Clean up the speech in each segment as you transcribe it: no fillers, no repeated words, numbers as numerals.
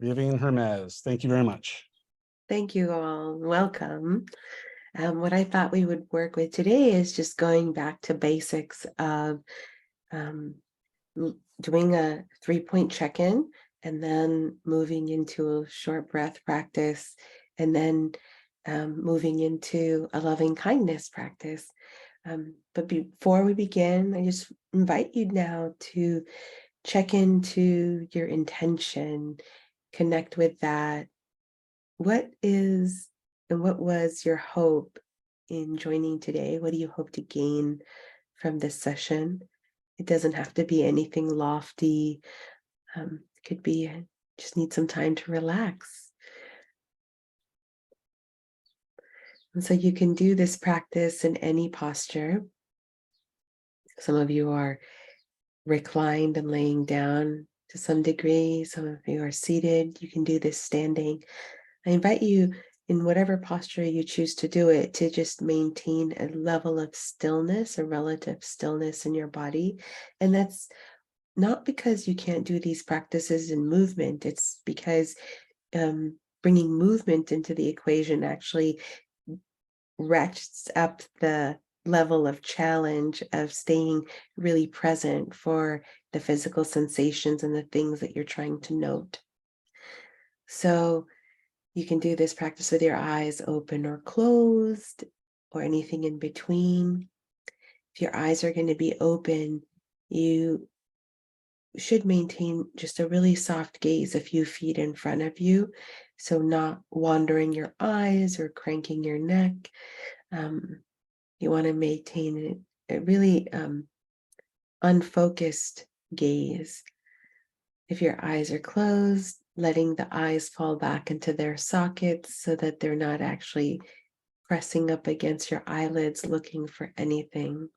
Vivian Hermes, thank you very much. Thank you all. Welcome. What I thought we would work with today is just going back to basics of um, doing a 3-point check-in and then moving into a short breath practice and then moving into a loving kindness practice. But before we begin, I just invite you now to check into your intention, connect with that. What is and what was your hope in joining today? What do you hope to gain from this session? It doesn't have to be anything lofty. It could be just need some time to relax. And so you can do this practice in any posture. Some of you are reclined and laying down to some degree. Some of you are seated. You can do this standing. I invite you, in whatever posture you choose to do it, to just maintain a level of stillness, a relative stillness in your body. And that's not because you can't do these practices in movement. It's because bringing movement into the equation actually ratchets up the level of challenge of staying really present for the physical sensations and the things that you're trying to note. So you can do this practice with your eyes open or closed or anything in between. If your eyes are going to be open, you should maintain just a really soft gaze a few feet in front of you. So not wandering your eyes or cranking your neck. You want to maintain a really unfocused gaze. If your eyes are closed, letting the eyes fall back into their sockets so that they're not actually pressing up against your eyelids looking for anything.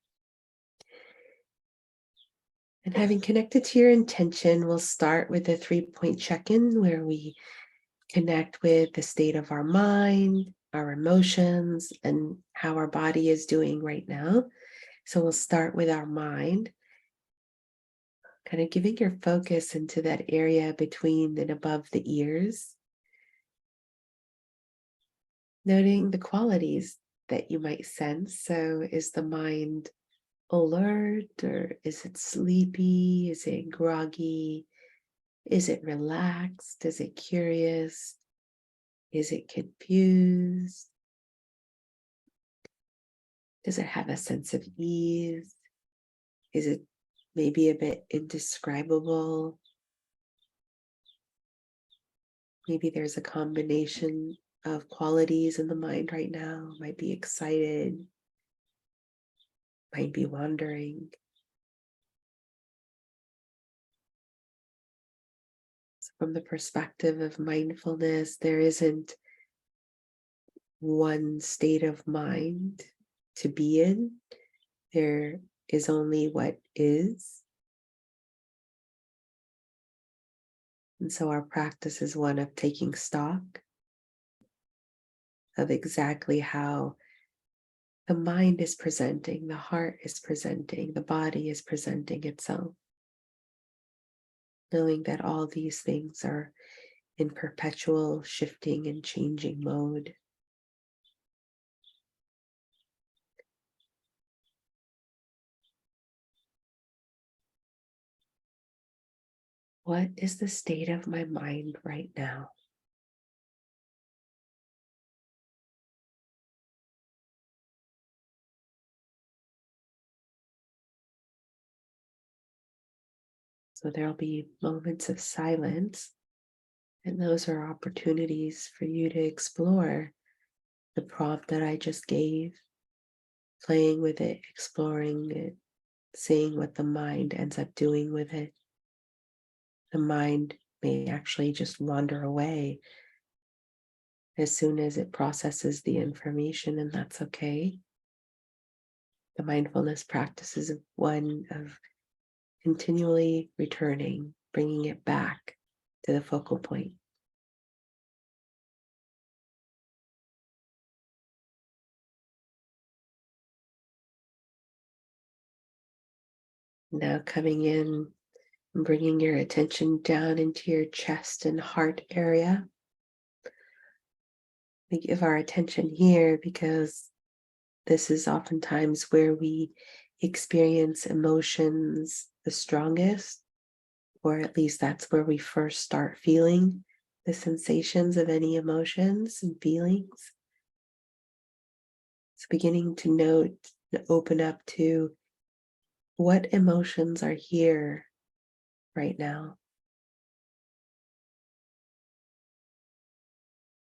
And having connected to your intention, we'll start with a 3-point check-in where we connect with the state of our mind, our emotions, and how our body is doing right now. So we'll start with our mind, kind of giving your focus into that area between and above the ears. Noting the qualities that you might sense. So is the mind alert, or is it sleepy? Is it groggy? Is it relaxed? Is it curious? Is it confused? Does it have a sense of ease? Is it maybe a bit indescribable? Maybe there's a combination of qualities in the mind right now. Might be excited, might be wandering. So from the perspective of mindfulness, there isn't one state of mind to be in. There is only what is. And so our practice is one of taking stock of exactly how the mind is presenting, the heart is presenting, the body is presenting itself. Knowing that all these things are in perpetual shifting and changing mode. What is the state of my mind right now? So there'll be moments of silence, and those are opportunities for you to explore the prompt that I just gave, playing with it, exploring it, seeing what the mind ends up doing with it. The mind may actually just wander away as soon as it processes the information, and that's okay. The mindfulness practice is one of continually returning, bringing it back to the focal point. Now coming in And bringing your attention down into your chest and heart area. We give our attention here because this is oftentimes where we experience emotions the strongest, or at least that's where we first start feeling the sensations of any emotions and feelings. So beginning to note, to open up to what emotions are here right now.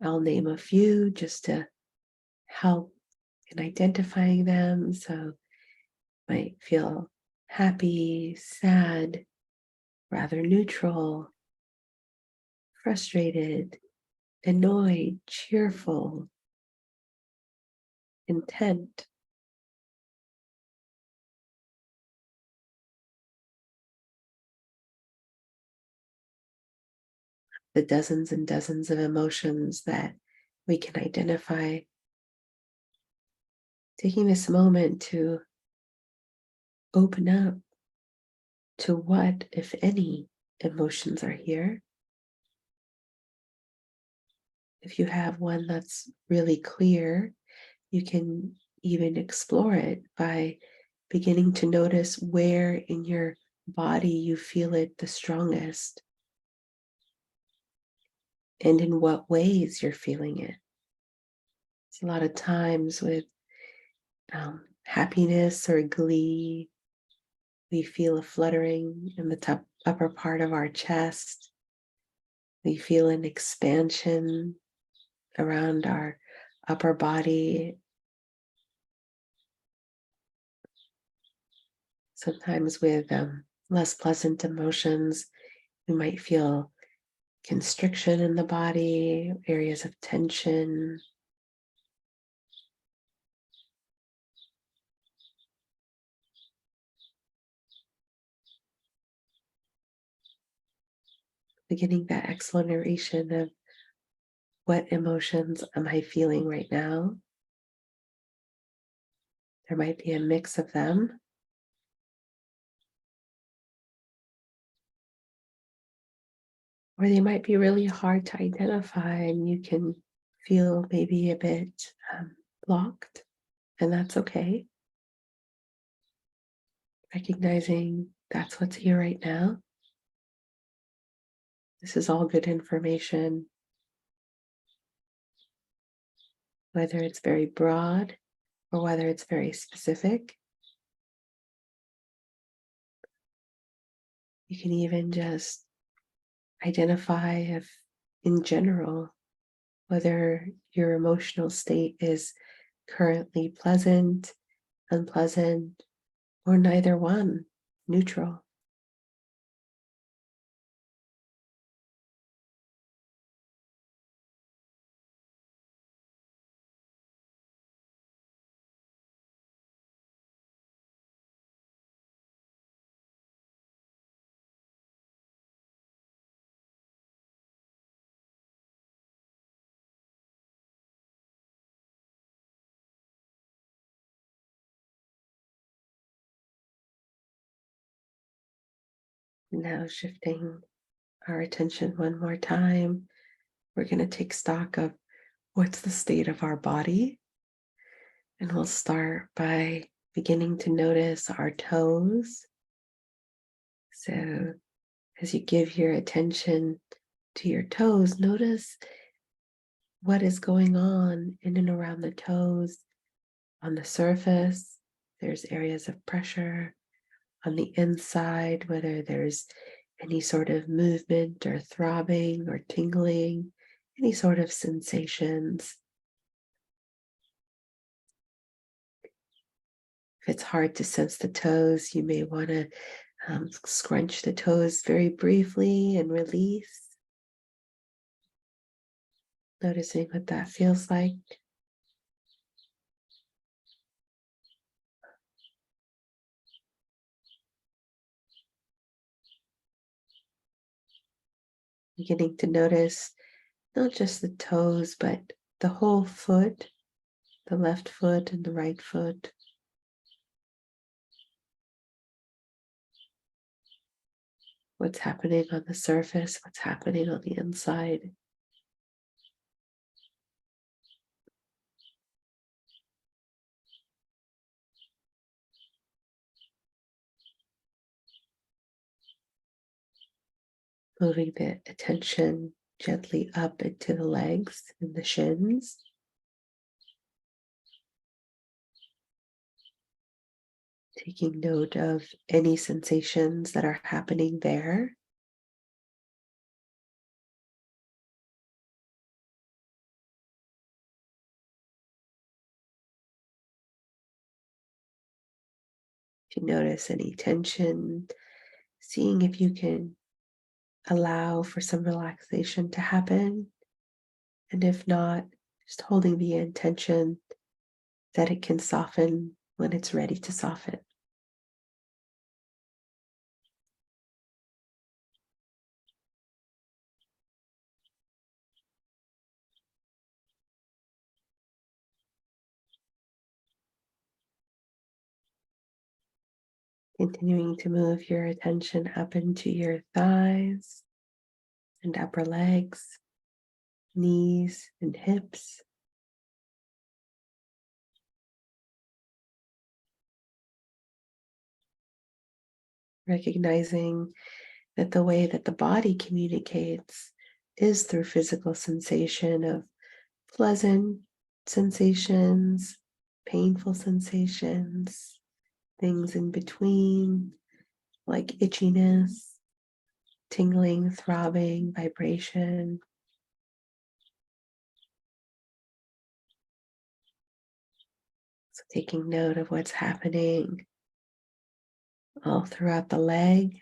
I'll name a few just to help in identifying them. So might feel happy, sad, rather neutral, frustrated, annoyed, cheerful, intent. The dozens and dozens of emotions that we can identify. Taking this moment to open up to what, if any, emotions are here. If you have one that's really clear, you can even explore it by beginning to notice where in your body you feel it the strongest and in what ways you're feeling it. It's a lot of times with happiness or glee, we feel a fluttering in the top upper part of our chest. We feel an expansion around our upper body. Sometimes with less pleasant emotions, we might feel constriction in the body, areas of tension. Beginning that exploration of what emotions am I feeling right now? There might be a mix of them. Or they might be really hard to identify, and you can feel maybe a bit blocked, and that's okay. Recognizing that's what's here right now. This is all good information, whether it's very broad or whether it's very specific. You can even just identify if, in general, whether your emotional state is currently pleasant, unpleasant, or neither one, neutral. Now shifting our attention one more time, we're going to take stock of what's the state of our body. And we'll start by beginning to notice our toes. So as you give your attention to your toes, notice what is going on in and around the toes. On the surface, there's areas of pressure. On the inside, whether there's any sort of movement or throbbing or tingling, any sort of sensations. If it's hard to sense the toes, you may want to scrunch the toes very briefly and release, noticing what that feels like. Beginning to notice not just the toes, but the whole foot, the left foot and the right foot. what's happening on the surface, what's happening on the inside. Moving the attention gently up into the legs and the shins. Taking note of any sensations that are happening there. If you notice any tension, seeing if you can allow for some relaxation to happen. And if not, just holding the intention that it can soften when it's ready to soften. Continuing to move your attention up into your thighs and upper legs, knees and hips. Recognizing that the way that the body communicates is through physical sensation of pleasant sensations, painful sensations, things in between, like itchiness, tingling, throbbing, vibration. So taking note of what's happening all throughout the leg,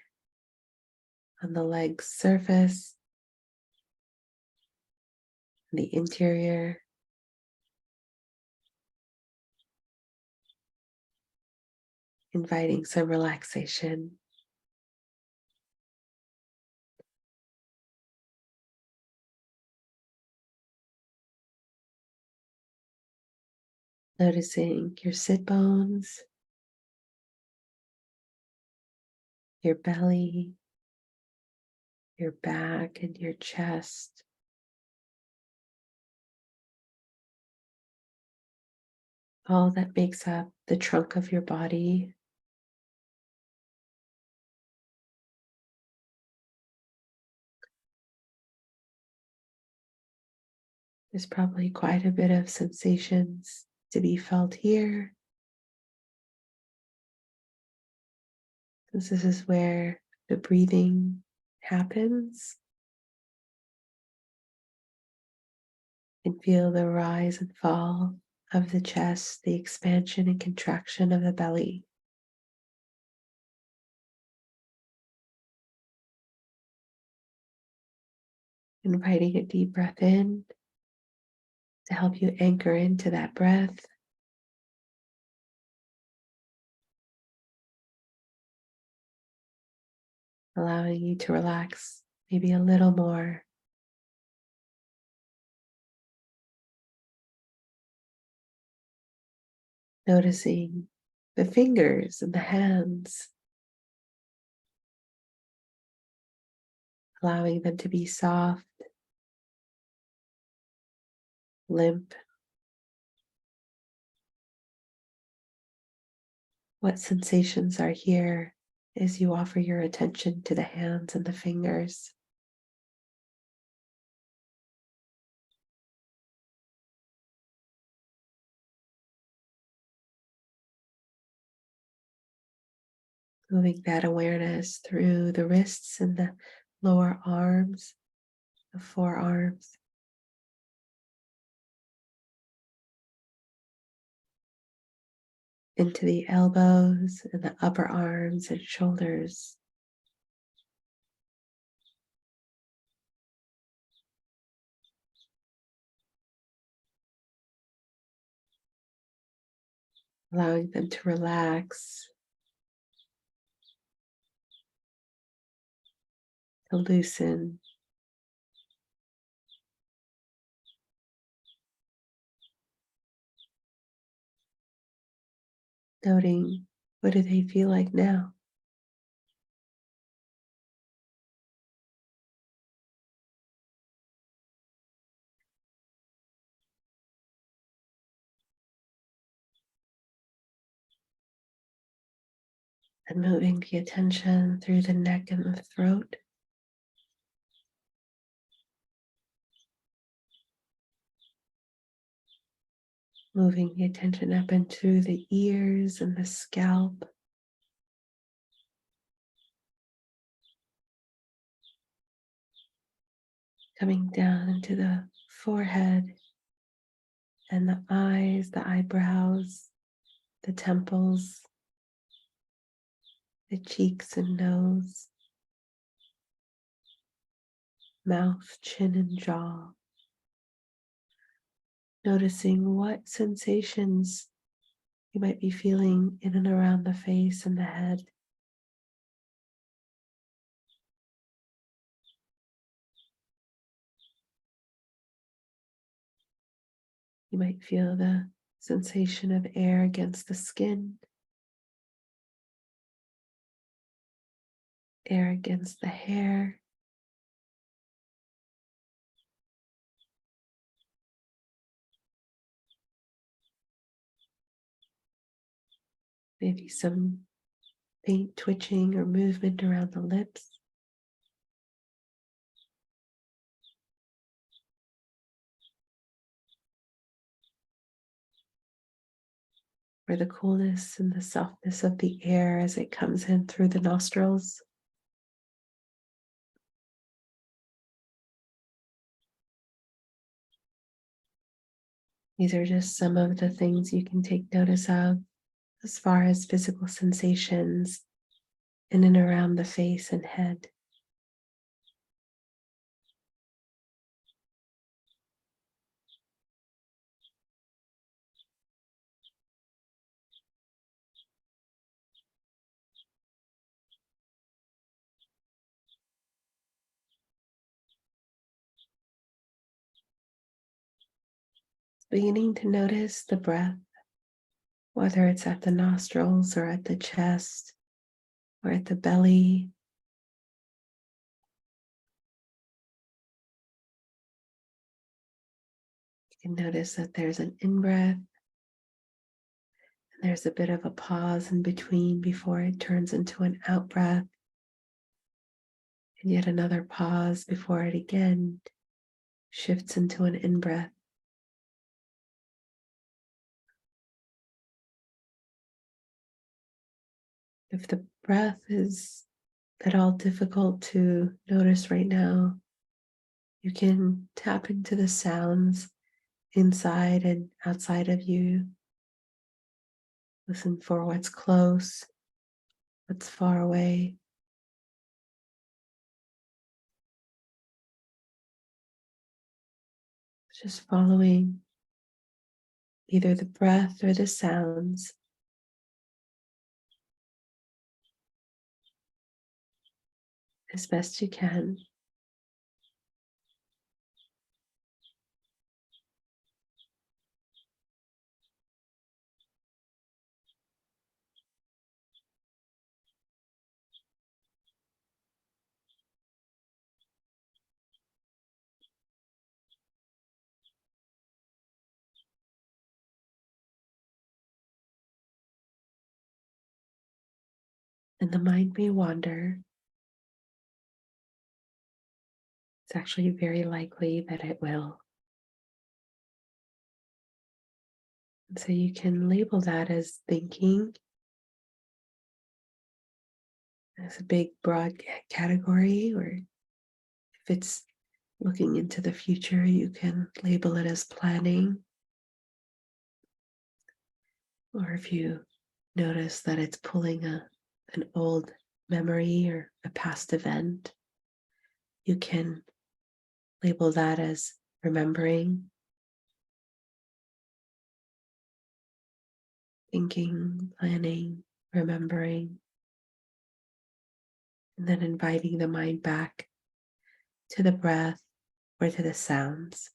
on the leg's surface, the interior, inviting some relaxation. Noticing your sit bones, your belly, your back, and your chest. All that makes up the trunk of your body. There's probably quite a bit of sensations to be felt here, since this is where the breathing happens. And feel the rise and fall of the chest, the expansion and contraction of the belly. Inviting a deep breath in to help you anchor into that breath. Allowing you to relax maybe a little more. Noticing the fingers and the hands, allowing them to be soft, limp. What sensations are here as you offer your attention to the hands and the fingers? Moving that awareness through the wrists and the lower arms, the forearms, into the elbows and the upper arms and shoulders. Allowing them to relax, to loosen. Noting, what do they feel like now? And moving the attention through the neck and the throat. Moving the attention up and through the ears and the scalp. Coming down into the forehead and the eyes, the eyebrows, the temples, the cheeks and nose, mouth, chin, and jaw. Noticing what sensations you might be feeling in and around the face and the head. You might feel the sensation of air against the skin, air against the hair. Maybe some faint twitching or movement around the lips. Or the coolness and the softness of the air as it comes in through the nostrils. These are just some of the things you can take notice of as far as physical sensations in and around the face and head. Beginning to notice the breath, whether it's at the nostrils or at the chest or at the belly. You can notice that there's an in-breath and there's a bit of a pause in between before it turns into an out-breath. And yet another pause before it again shifts into an in-breath. If the breath is at all difficult to notice right now, you can tap into the sounds inside and outside of you. Listen for what's close, what's far away. Just following either the breath or the sounds as best you can. And the mind may wander. It's actually very likely that it will. And so you can label that as thinking, as a big broad category, or if it's looking into the future, you can label it as planning. Or if you notice that it's pulling an old memory or a past event, you can label that as remembering, thinking, planning, remembering, and then inviting the mind back to the breath or to the sounds.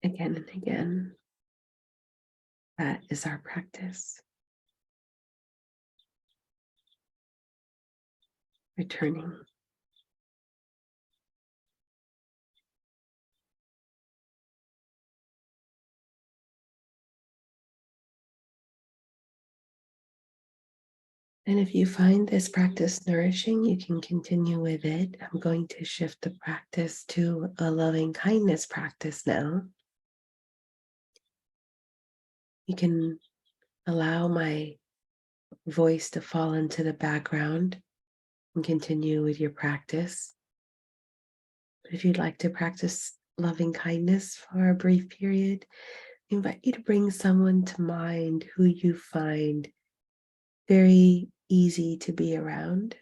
again and again. That is our practice. Returning. And if you find this practice nourishing, you can continue with it. I'm going to shift the practice to a loving kindness practice now. You can allow my voice to fall into the background and continue with your practice. But if you'd like to practice loving kindness for a brief period, I invite you to bring someone to mind who you find very easy to be around.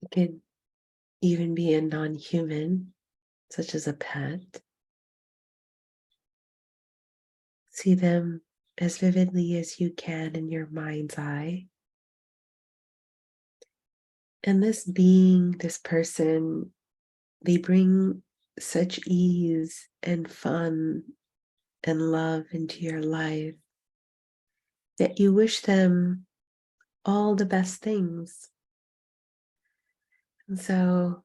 It could even be a non-human, such as a pet. See them as vividly as you can in your mind's eye. And this being, this person, they bring such ease and fun and love into your life that you wish them all the best things. And so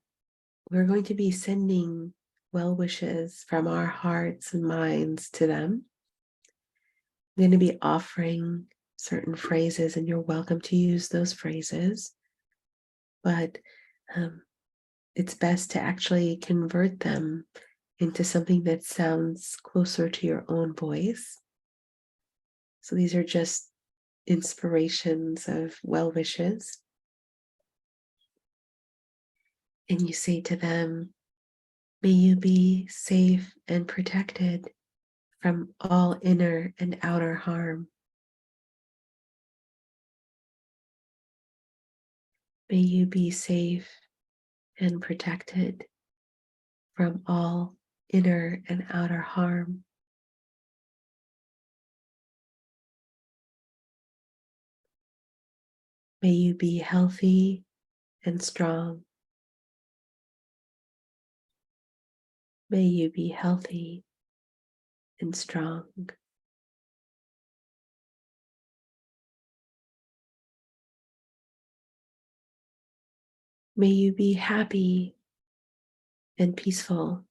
we're going to be sending well wishes from our hearts and minds to them. I'm going to be offering certain phrases, and you're welcome to use those phrases. But it's best to actually convert them into something that sounds closer to your own voice. So these are just inspirations of well wishes. And you say to them, may you be safe and protected from all inner and outer harm. May you be safe and protected from all inner and outer harm. May you be healthy and strong. May you be healthy and strong. May you be happy and peaceful.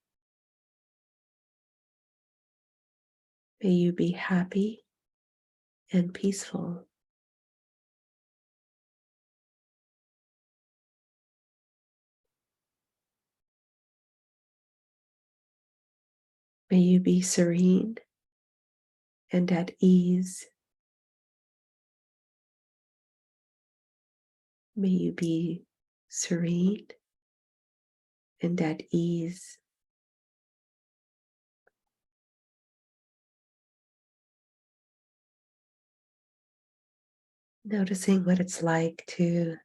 May you be happy and peaceful. May you be serene and at ease. May you be serene and at ease. Noticing what it's like to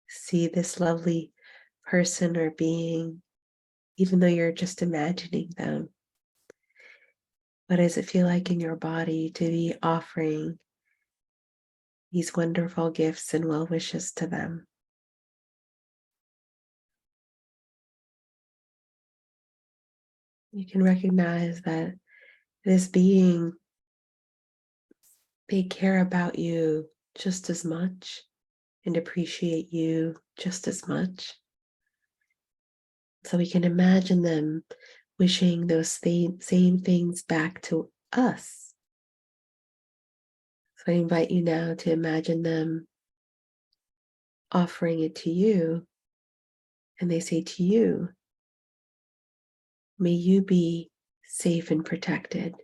see this lovely person or being, even though you're just imagining them. What does it feel like in your body to be offering these wonderful gifts and well wishes to them? You can recognize that this being, they care about you just as much and appreciate you just as much. So we can imagine them wishing those same things back to us. So I invite you now to imagine them offering it to you, and they say to you, may you be safe and protected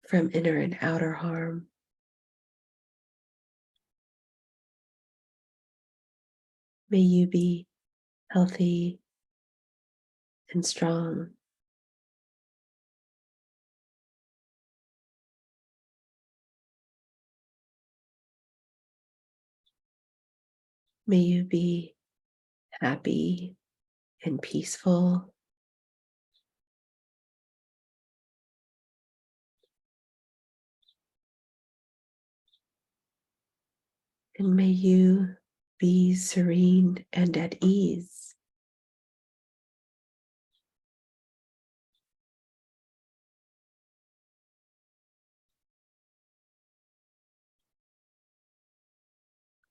from inner and outer harm. May you be healthy and strong. May you be happy and peaceful. And may you be serene and at ease.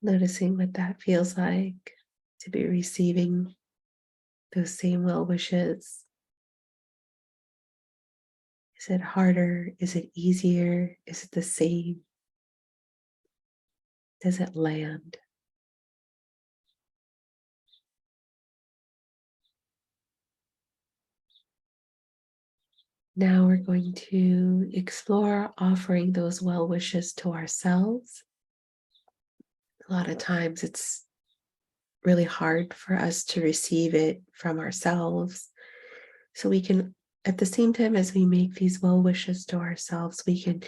Noticing what that feels like to be receiving those same well wishes. Is it harder? Is it easier? Is it the same? Does it land? Now we're going to explore offering those well wishes to ourselves. A lot of times it's really hard for us to receive it from ourselves. So we can, at the same time as we make these well wishes to ourselves, we can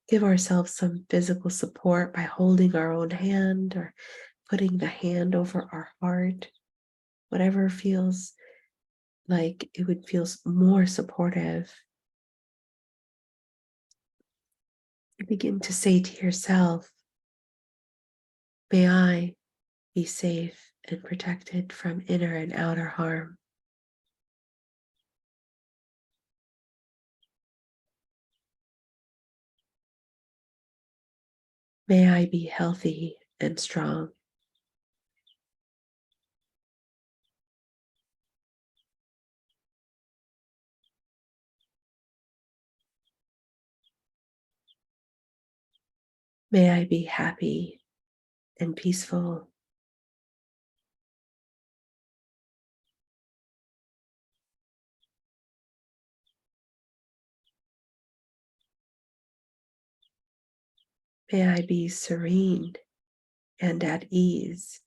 give ourselves some physical support by holding our own hand or putting the hand over our heart, whatever feels like it would feel more supportive. You begin to say to yourself, may I be safe and protected from inner and outer harm. May I be healthy and strong. May I be happy and peaceful. May I be serene and at ease.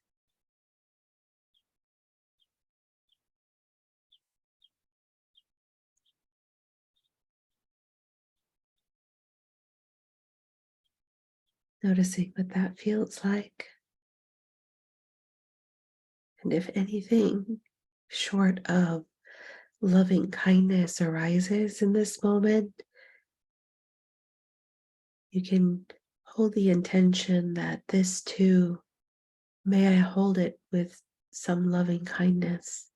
Noticing what that feels like. And if anything short of loving kindness arises in this moment, you can hold the intention that this too, may I hold it with some loving kindness.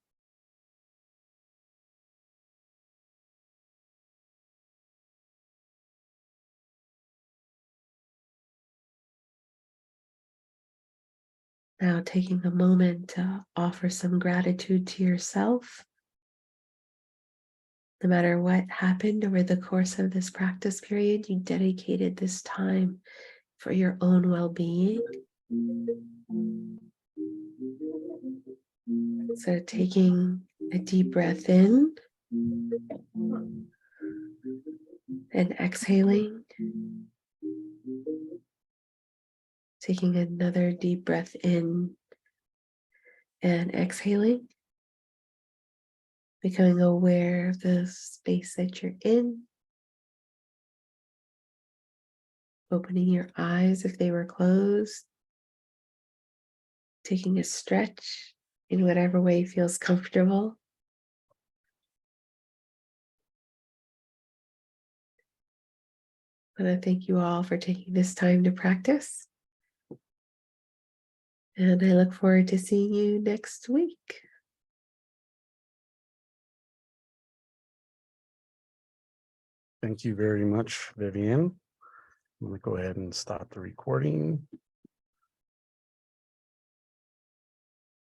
Now taking a moment to offer some gratitude to yourself. No matter what happened over the course of this practice period, you dedicated this time for your own well-being. So taking a deep breath in and exhaling. Taking another deep breath in and exhaling. Becoming aware of the space that you're in. Opening your eyes if they were closed. Taking a stretch in whatever way feels comfortable. I want to thank you all for taking this time to practice. And I look forward to seeing you next week. Thank you very much, Vivian. I'm going to go ahead and stop the recording.